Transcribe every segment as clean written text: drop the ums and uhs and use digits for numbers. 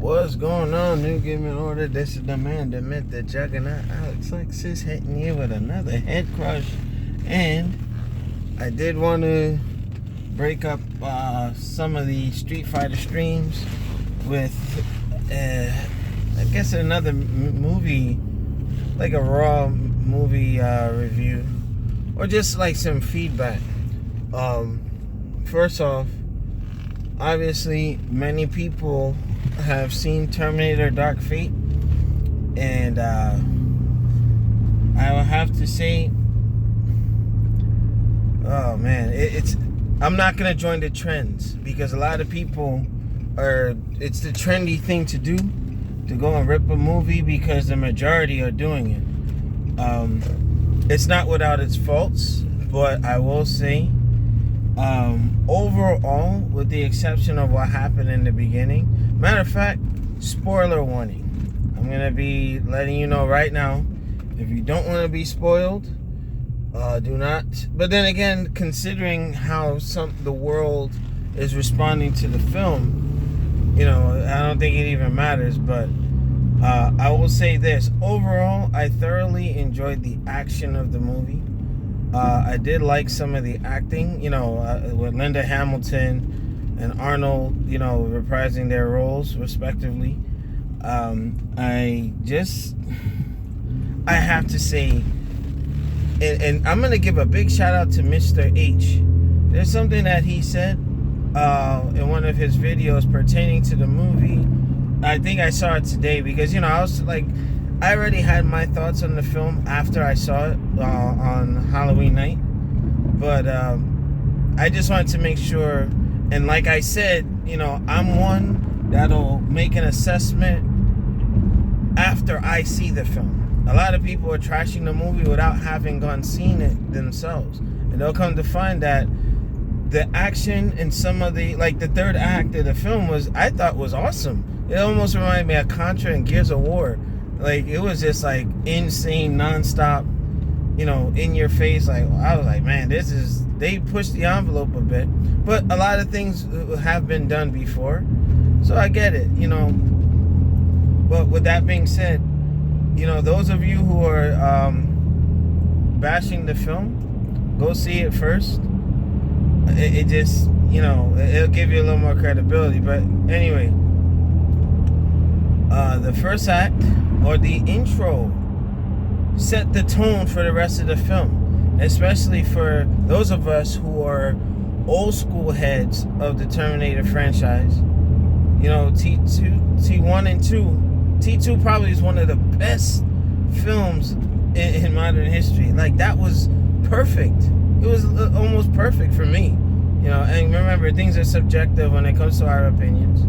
What's going on, New Gaming Order? This is the man, the myth, the juggernaut, Alex Lexus, hitting you with another head crush. And I did want to break up some of the Street Fighter streams with, I guess, another movie, like a raw movie review, or just like some feedback. First off, obviously, many people have seen Terminator Dark Fate, and I will have to say, oh man, I'm not gonna join the trends, because a lot of people it's the trendy thing to do, to go and rip a movie because the majority are doing it. It's not without its faults, but I will say, overall, with the exception of what happened in the beginning, matter of fact, spoiler warning, I'm gonna be letting you know right now, if you don't want to be spoiled, do not. But then again, considering how the world is responding to the film, I don't think it even matters. But I will say this: overall, I thoroughly enjoyed the action of the movie. I did like some of the acting, with Linda Hamilton and Arnold, reprising their roles respectively. I have to say, and I'm going to give a big shout out to Mr. H. There's something that he said in one of his videos pertaining to the movie. I think I saw it today because, I was like, I already had my thoughts on the film after I saw it on Halloween night. But I just wanted to make sure, and like I said, I'm one that'll make an assessment after I see the film. A lot of people are trashing the movie without having seen it themselves. And they'll come to find that the action in some of the third act of the film I thought was awesome. It almost reminded me of Contra and Gears of War. It was just insane, nonstop, in your face. I was like, man, they pushed the envelope a bit. But a lot of things have been done before, so I get it, But with that being said, those of you who are bashing the film, go see it first. It just, it'll give you a little more credibility. But anyway, the first act, or the intro, set the tone for the rest of the film, especially for those of us who are old school heads of the Terminator franchise. T2, T1 and 2. T2 probably is one of the best films in modern history. That was perfect. It was almost perfect for me. And remember, things are subjective when it comes to our opinions.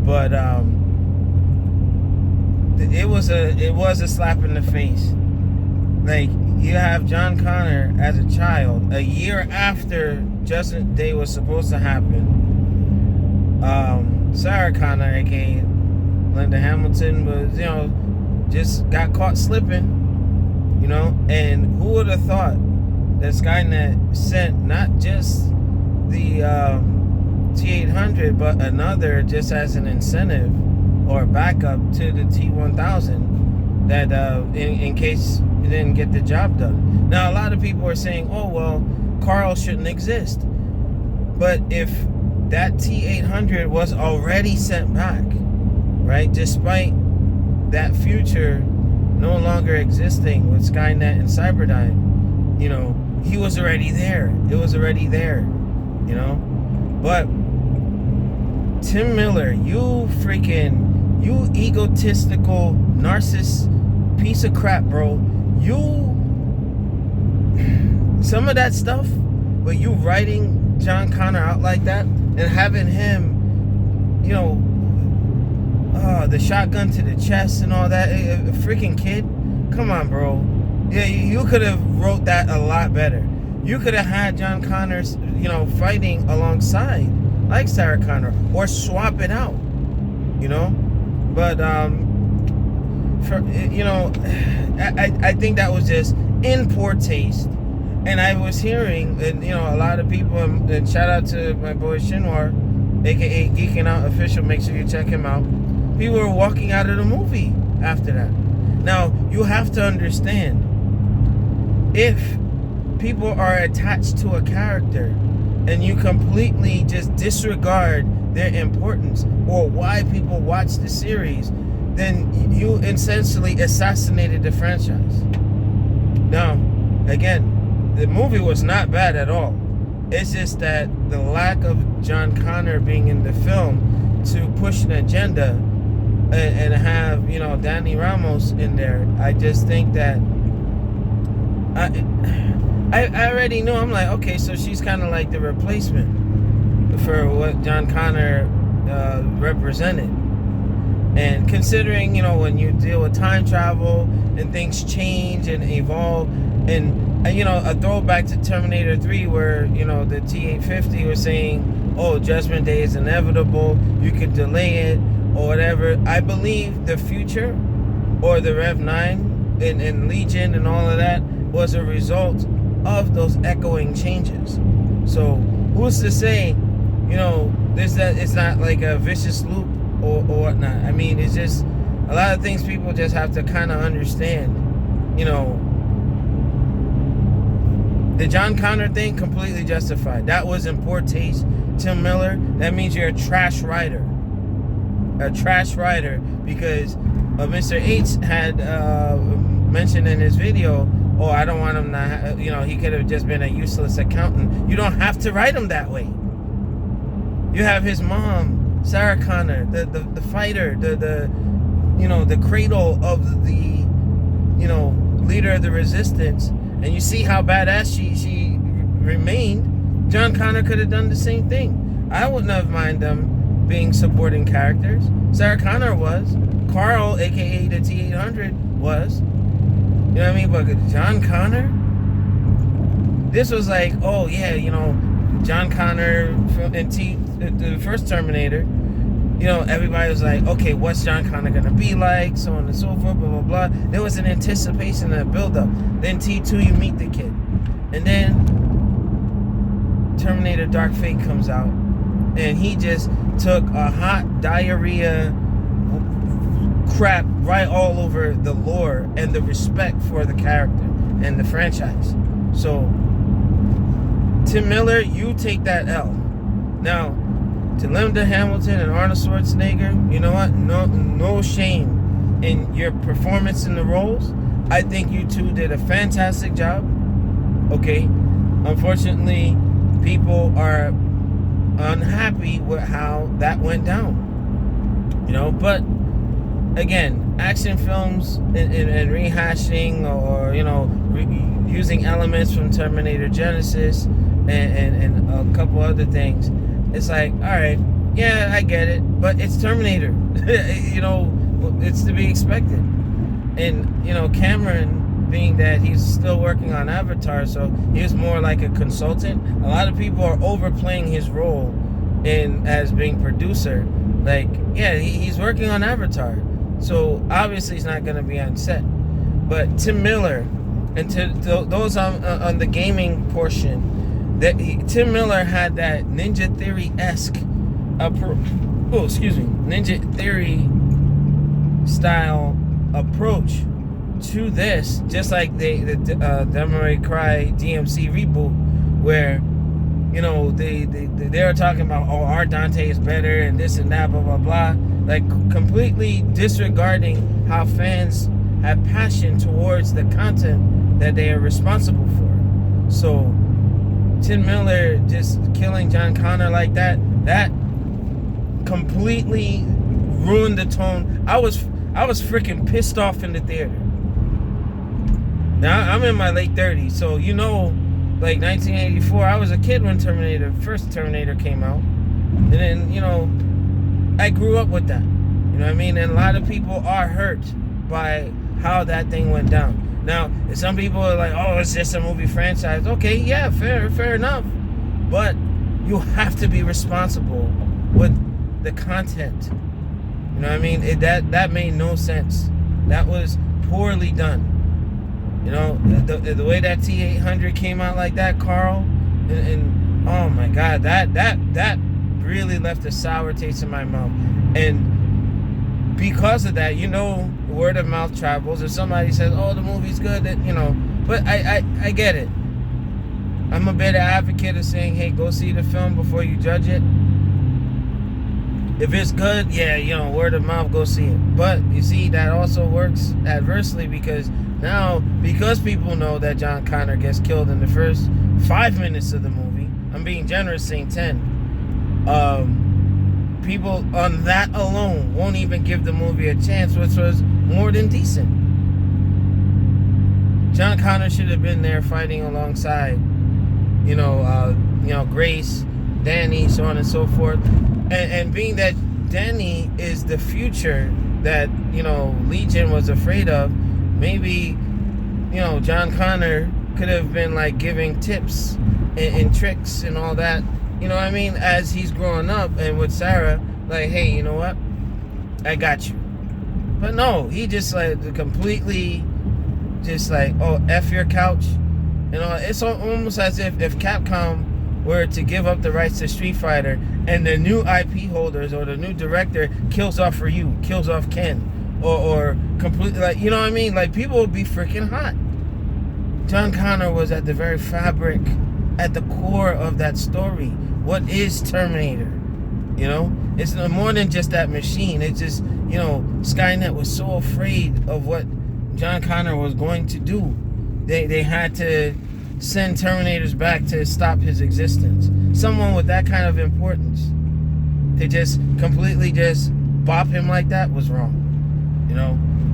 But it was a slap in the face. You have John Connor as a child, a year after Judgment Day was supposed to happen. Sarah Connor, aka Linda Hamilton, was, just got caught slipping, and who would have thought that Skynet sent not just the T-800, but another just as an incentive or backup to the T-1000 that in case you didn't get the job done. Now, a lot of people are saying, oh, well, Carl shouldn't exist. But if that T-800 was already sent back, right, despite that future no longer existing with Skynet and Cyberdyne, he was already there. It was already there, But Tim Miller, you egotistical narcissist piece of crap, bro. Some of that stuff, but you writing John Connor out like that and having him, the shotgun to the chest and all that, a freaking kid. Come on, bro. Yeah, you could have wrote that a lot better. You could have had John Connor, fighting alongside, like Sarah Connor, or swap it out, But, I think that was just in poor taste. And I was hearing, and a lot of people, and shout out to my boy Shinwar, aka Geeking Out Official, make sure you check him out. People were walking out of the movie after that. Now, you have to understand, if people are attached to a character and you completely just disregard their importance or why people watch the series, then you essentially assassinated the franchise. Now, again, the movie was not bad at all. It's just that the lack of John Connor being in the film to push an agenda and have, you know, Danny Ramos in there, I just think that I already knew. I'm like, okay, so she's kind of like the replacement for what John Connor represented. And considering, you know, when you deal with time travel and things change and evolve, and you know, a throwback to Terminator 3 where, you know, the T-850 was saying, oh, Judgment Day is inevitable, you could delay it or whatever. I believe the future, or the Rev 9 and Legion and all of that, was a result of those echoing changes. So who's to say, you know, that it's not like a vicious loop or whatnot. I mean, it's just a lot of things people just have to kind of understand. You know, the John Connor thing, completely justified. That was in poor taste. Tim Miller, that means you're a trash writer. A trash writer, because Mr. H had mentioned in his video, oh, I don't want him to, you know, he could have just been a useless accountant. You don't have to write him that way. You have his mom, Sarah Connor, the fighter, the you know, the cradle of the, you know, leader of the resistance, and you see how badass she remained. John Connor could have done the same thing. I wouldn't have minded them being supporting characters. Sarah Connor was. Carl, aka the T-800, was. You know what I mean? But John Connor, this was like, oh yeah, you know, John Connor in the first Terminator, you know, everybody was like, okay, what's John Connor gonna be like, so on and so forth, blah blah blah. There was an anticipation and a build up. Then T2, you meet the kid, and then Terminator Dark Fate comes out, and he just took a hot diarrhea crap right all over the lore and the respect for the character and the franchise. So Tim Miller, you take that L. Now, to Linda Hamilton and Arnold Schwarzenegger, you know what? No shame in your performance in the roles. I think you two did a fantastic job. Okay, unfortunately, people are unhappy with how that went down. You know, but again, action films and rehashing, or, you know, using elements from Terminator Genesis and a couple other things, it's like, all right, yeah, I get it, but it's Terminator. You know, it's to be expected. And, you know, Cameron, being that he's still working on Avatar, so he's more like a consultant. A lot of people are overplaying his role as being producer. Like, yeah, he's working on Avatar, so obviously he's not going to be on set. But Tim Miller, and to those on the gaming portion, Tim Miller had that Ninja Theory-esque Ninja Theory style approach to this, just like the Devil May Cry DMC reboot, where, you know, they were talking about, oh, our Dante is better and this and that, blah blah blah, like completely disregarding how fans have passion towards the content that they are responsible for. So Tim Miller just killing John Connor like that completely ruined the tone. I was freaking pissed off in the theater. Now, I'm in my late 30s, so, you know, like 1984, I was a kid when first Terminator came out. And then, you know, I grew up with that. You know what I mean? And a lot of people are hurt by how that thing went down. Now, some people are like, oh, it's just a movie franchise. Okay, yeah, fair enough. But you have to be responsible with the content. You know what I mean? That made no sense. That was poorly done. You know, the way that T-800 came out like that, Carl, and oh my God, that really left a sour taste in my mouth. And because of that, word of mouth travels. If somebody says, "Oh, the movie's good," that but I get it. I'm a better advocate of saying, "Hey, go see the film before you judge it." If it's good, yeah, word of mouth, go see it. But you see, that also works adversely because people know that John Connor gets killed in the first 5 minutes of the movie. I'm being generous saying 10. People on that alone won't even give the movie a chance, which was more than decent. John Connor should have been there fighting alongside, Grace, Danny, so on and so forth. And being that Danny is the future that, Legion was afraid of, maybe, John Connor could have been like giving tips and tricks and all that, as he's growing up, and with Sarah, like, hey, you know what? I got you. But no, he just like completely just like, oh, F your couch. It's almost as if Capcom were to give up the rights to Street Fighter and the new IP holders or the new director kills off Ryu, kills off Ken, or completely, like, like people would be freaking hot. John Connor was at the very fabric, at the core of that story. What is Terminator? It's more than just that machine. It's just, Skynet was so afraid of what John Connor was going to do. They had to send Terminators back to stop his existence. Someone with that kind of importance, to just completely just bop him like that was wrong.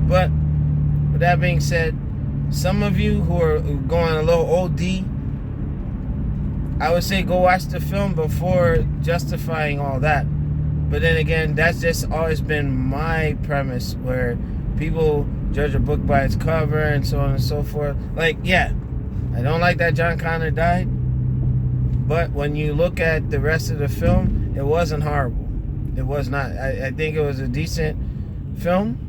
But with that being said, some of you who are going a little OD, I would say go watch the film before justifying all that. But then again, that's just always been my premise, where people judge a book by its cover and so on and so forth. Like, yeah, I don't like that John Connor died, but when you look at the rest of the film, it wasn't horrible. It was not. I think it was a decent film.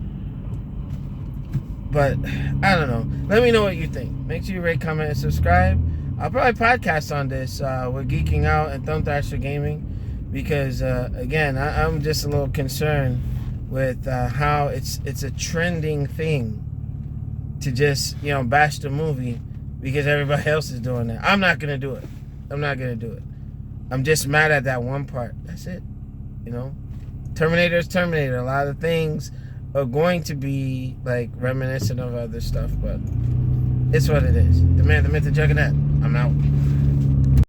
But I don't know. Let me know what you think. Make sure you rate, comment, and subscribe. I'll probably podcast on this with Geeking Out and Thumb Thrasher Gaming, because again, I'm just a little concerned with how it's a trending thing to just bash the movie because everybody else is doing that. I'm not gonna do it. I'm just mad at that one part. That's it. Terminator is Terminator. A lot of things are going to be like reminiscent of other stuff, but it's what it is. The man, the myth, the juggernaut. I'm out.